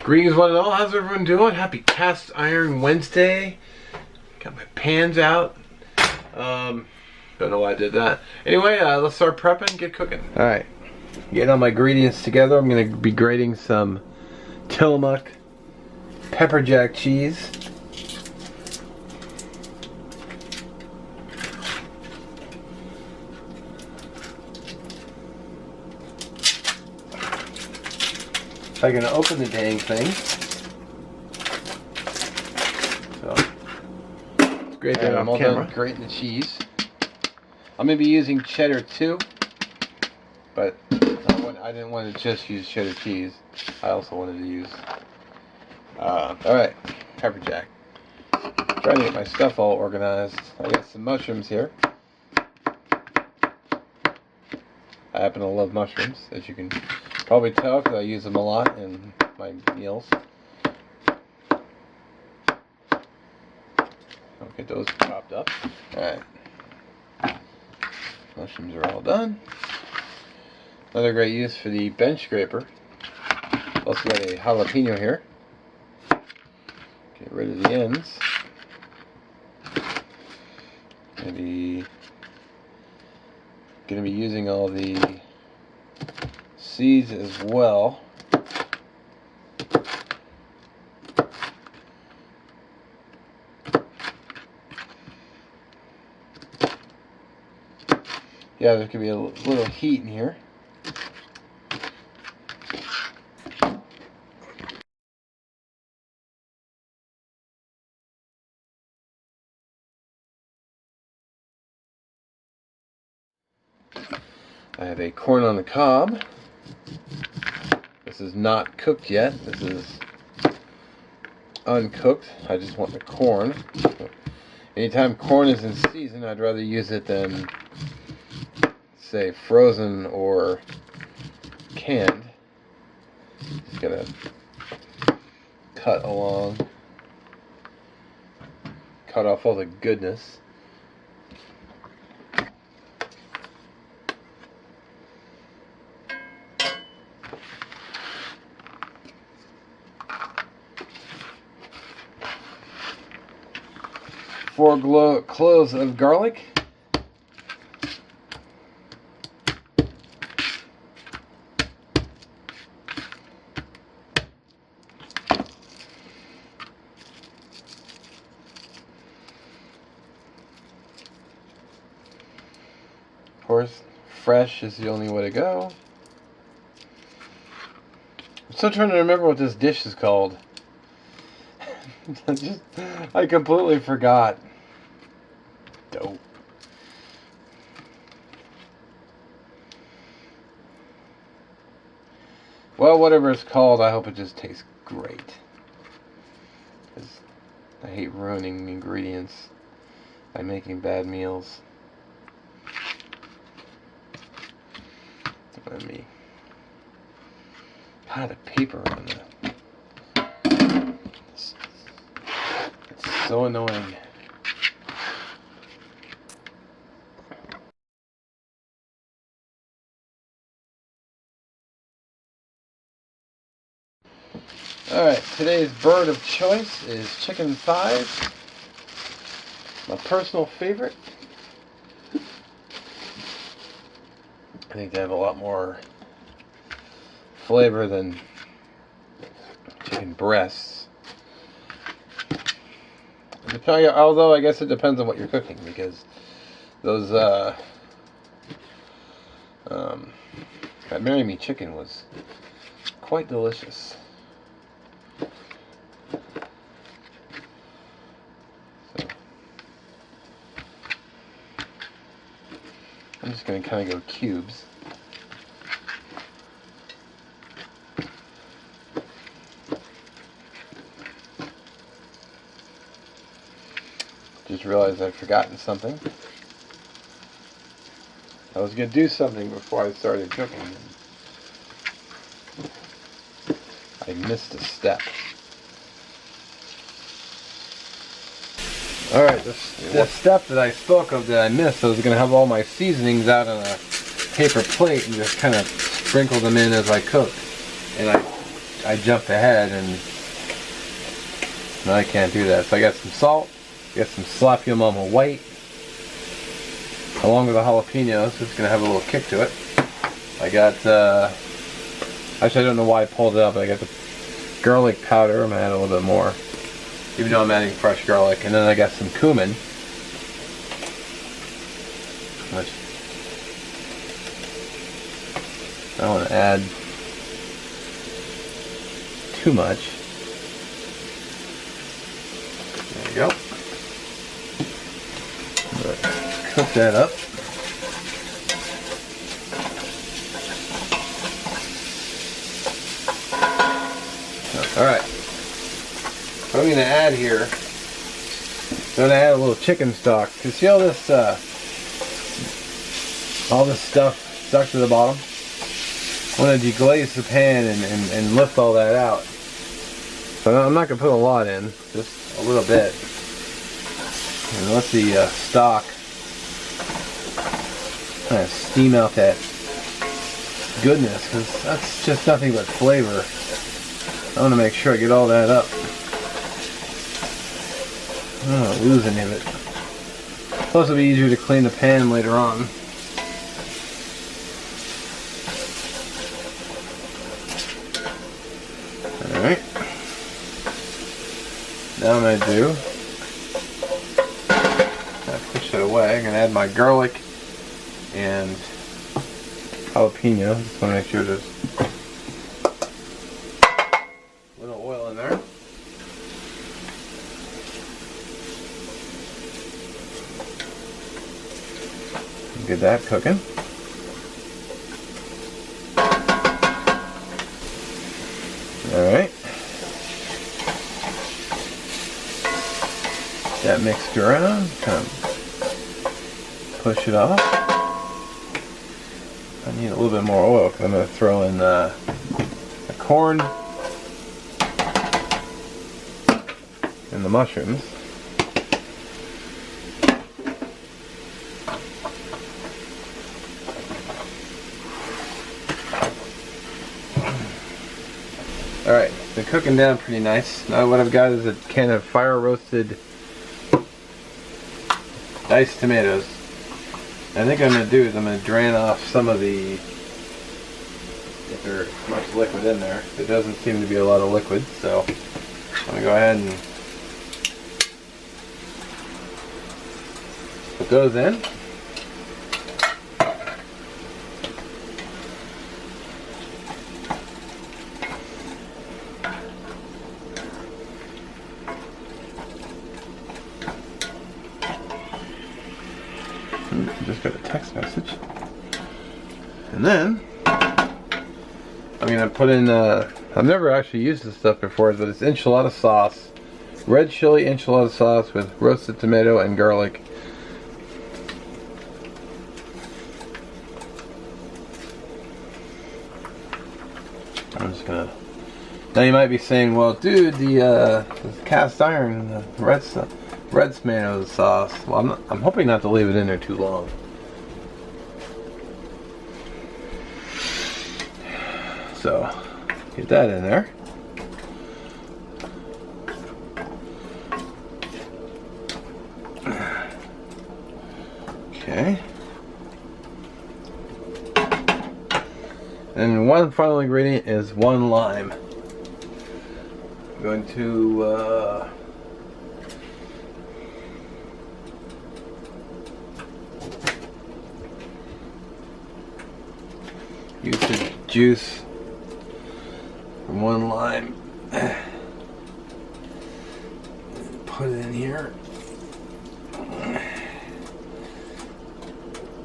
Greetings one and all, how's everyone doing? Happy Cast Iron Wednesday. Got my pans out. Don't know why I did that. Anyway, let's start prepping, get cooking. Alright, getting all my ingredients together. I'm going to be grating some Tillamook pepper jack cheese. I'm going to open the dang thing. So, it's great that I'm all done grating the cheese. I'm going to be using cheddar too, but I didn't want to just use cheddar cheese. I also wanted to use, alright, pepper jack. Trying to get my stuff all organized. I got some mushrooms here. I happen to love mushrooms, as you can probably tell because I use them a lot in my meals. I'll get those chopped up. Alright. Mushrooms are all done. Another great use for the bench scraper. Also got a jalapeno here. Get rid of the ends. Gonna be using all the seeds as well. Yeah, there could be a little heat in here. I have a corn on the cob. This is not cooked yet. This is uncooked. I just want the corn. Anytime corn is in season, I'd rather use it than, say, frozen or canned. Just gonna cut along, cut off all the goodness. Four cloves of garlic. Of course, fresh is the only way to go. I'm still trying to remember what this dish is called. I completely forgot. Dope. Well, whatever it's called, I hope it just tastes great. 'Cause I hate ruining ingredients by making bad meals. Let me. God, the paper on the. It's so annoying. Alright, today's bird of choice is chicken thighs. My personal favorite. I think they have a lot more flavor than chicken breasts. Although I guess it depends on what you're cooking, because those that Marry Me chicken was quite delicious. So I'm just going to kind of go cubes. Just realized I'd forgotten something. I was going to do something before I started cooking. I missed a step. Alright, the step that I spoke of that I missed, I was going to have all my seasonings out on a paper plate and just kind of sprinkle them in as I cooked. And I I jumped ahead and now I can't do that. So I got some salt, got some Sloppy Mama White, along with the jalapenos. It's gonna have a little kick to it. I got actually I don't know why I pulled it up, but I got the garlic powder. I'm gonna add a little bit more, even though I'm adding fresh garlic. And then I got some cumin, which I don't want to add too much. There you go. Cook that up. Alright. What I'm going to add here, I'm going to add a little chicken stock. You see all this stuff stuck to the bottom? I want to deglaze the pan and lift all that out. So I'm not going to put a lot in, just a little bit. And let the stock kind of steam out that goodness, because that's just nothing but flavor. I want to make sure I get all that up. I don't want to lose any of it. Plus it'll be easier to clean the pan later on. Alright. Now I'm going to do, I push it away, I'm going to add my garlic and jalapeno. Just want to make sure there's a little oil in there. Get that cooking. Alright. That mixed around, kind of push it off. I need a little bit more oil because I'm going to throw in the corn and the mushrooms. Alright, they're cooking down pretty nice. Now what I've got is a can of fire roasted diced tomatoes. I think what I'm going to do is I'm going to drain off some of the, if there's much liquid in there. There doesn't seem to be a lot of liquid, so I'm going to go ahead and put those in. Just got a text message. And then I'm gonna put in I've never actually used this stuff before, but it's enchilada sauce. Red chili enchilada sauce with roasted tomato and garlic. I'm just gonna, now you might be saying, well dude, the cast iron, the red tomato sauce. Well, I'm hoping not to leave it in there too long. So, get that in there. Okay. And one final ingredient is 1 lime. I'm going to use the juice from 1 lime. Put it in here.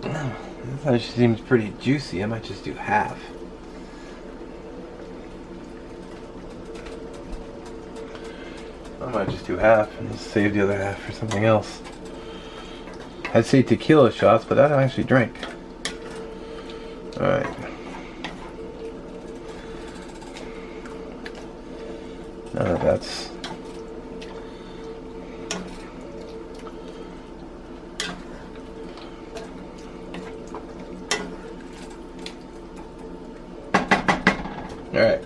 This actually seems pretty juicy. I might just do half. I might just do half and save the other half for something else. I'd say tequila shots, but I don't actually drink. Alright. Now that's alright.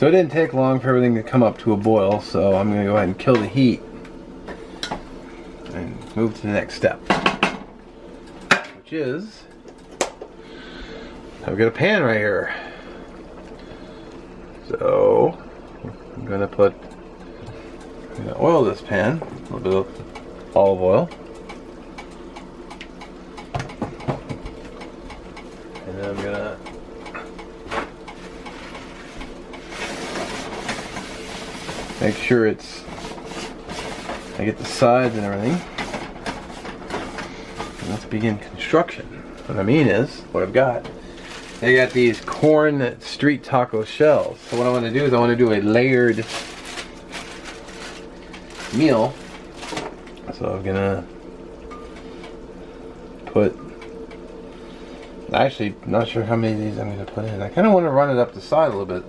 So it didn't take long for everything to come up to a boil, so I'm going to go ahead and kill the heat and move to the next step, which is I've got a pan right here. So I'm going to oil this pan, a little bit of olive oil. And then I'm going to make sure I get the sides and everything. And let's begin construction. What I mean is, what I've got, I got these corn street taco shells. So what I want to do is I want to do a layered meal. So I'm gonna put, actually not sure how many of these I'm gonna put in. I kind of want to run it up the side a little bit.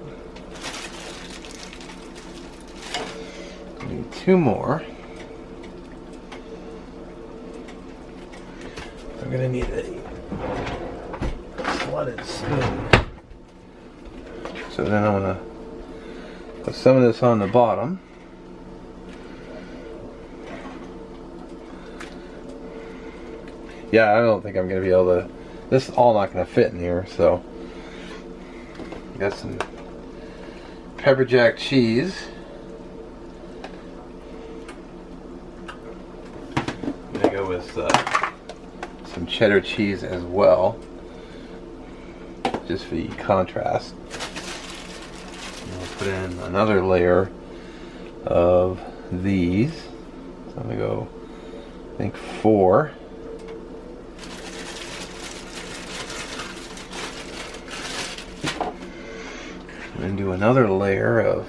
Need 2 more. I'm gonna need a slotted spoon. So then I'm gonna put some of this on the bottom. Yeah, I don't think I'm gonna be able to. This is all not gonna fit in here, so got some pepper jack cheese. I'm gonna go with some cheddar cheese as well, just for the contrast. And we'll put in another layer of these. So I'm gonna go, I think 4. And do another layer of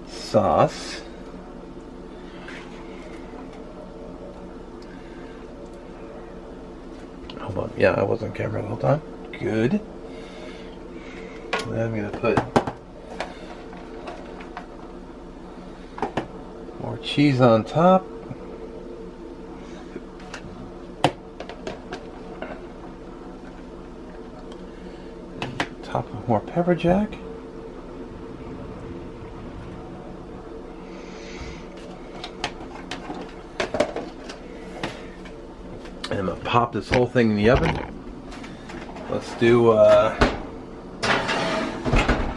sauce. Hold on, yeah, I was on camera the whole time. Good. And then I'm gonna put more cheese on top. Top of more pepper jack. And I'm gonna pop this whole thing in the oven. Let's do I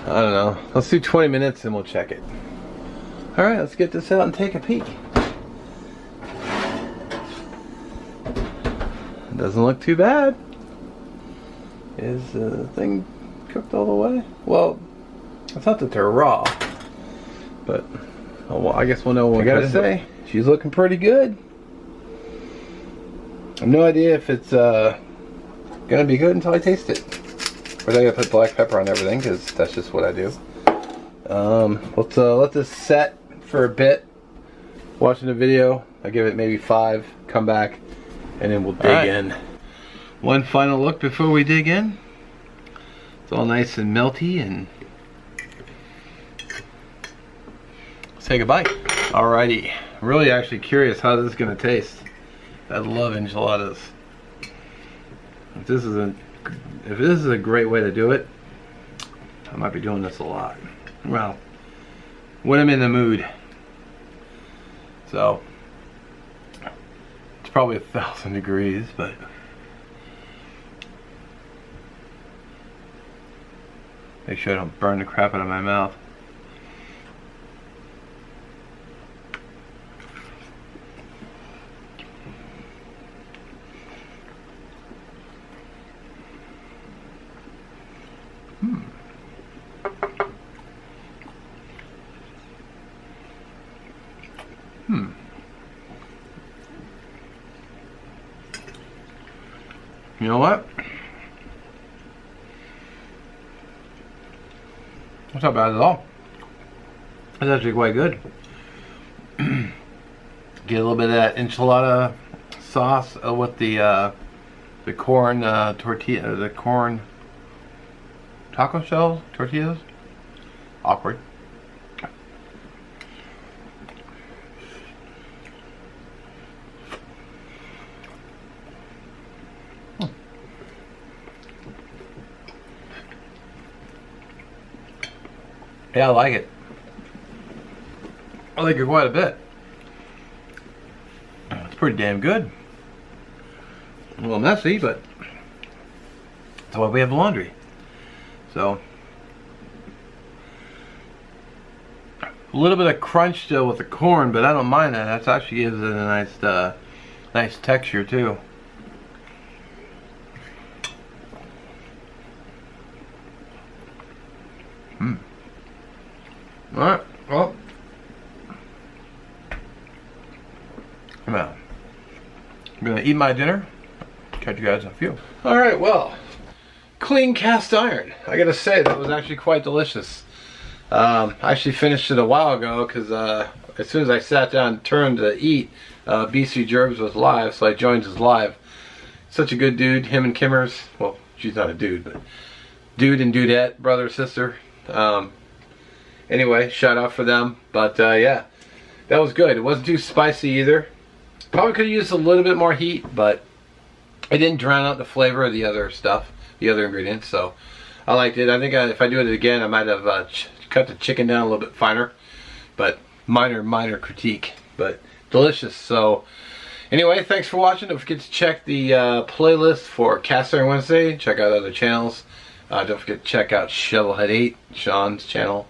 don't know, let's do 20 minutes and we'll check it. Alright, let's get this out and take a peek. Doesn't look too bad. Is the thing cooked all the way? Well, it's not that they're raw, but oh, well, I guess we'll know what we gotta say. She's looking pretty good. I have no idea if it's gonna be good until I taste it. But I gotta put black pepper on everything because that's just what I do. Let's let this set for a bit. Watching the video, I give it maybe 5. Come back, and then we'll dig in. One final look before we dig in. It's all nice and melty, and let's take a bite. Alrighty, really actually curious how this is gonna taste. I love enchiladas. If this is a great way to do it, I might be doing this a lot. Well, when I'm in the mood. So it's probably 1,000 degrees, but make sure I don't burn the crap out of my mouth. You know what? That's not bad at all. That's actually quite good. Get a little bit of that enchilada sauce with the corn tortilla, the corn taco shells, tortillas. Awkward. Yeah, I like it. I like it quite a bit. It's pretty damn good. A little messy, but that's why we have laundry. So a little bit of crunch still with the corn, but I don't mind that. That actually gives it a nice texture too. All right, well, now I'm gonna eat my dinner. Catch you guys in a few. All right, well, clean cast iron. I gotta say that was actually quite delicious. I actually finished it a while ago because as soon as I sat down and turned to eat, BC Gerbs was live, so I joined his live. Such a good dude, him and Kimmers. Well, she's not a dude, but dude and dudette, brother, sister. Anyway, shout out for them. But yeah, that was good. It wasn't too spicy either. Probably could have used a little bit more heat, but it didn't drown out the flavor of the other stuff, the other ingredients. So I liked it. I think if I do it again, I might have cut the chicken down a little bit finer, but minor critique, but delicious. So anyway, thanks for watching. Don't forget to check the playlist for Cast Iron Wednesday. Check out other channels. Don't forget to check out Shovelhead8, Sean's channel.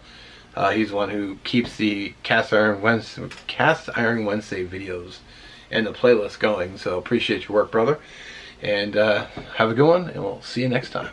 He's the one who keeps the Cast Iron Wednesday videos and the playlist going. So appreciate your work, brother. And have a good one, and we'll see you next time.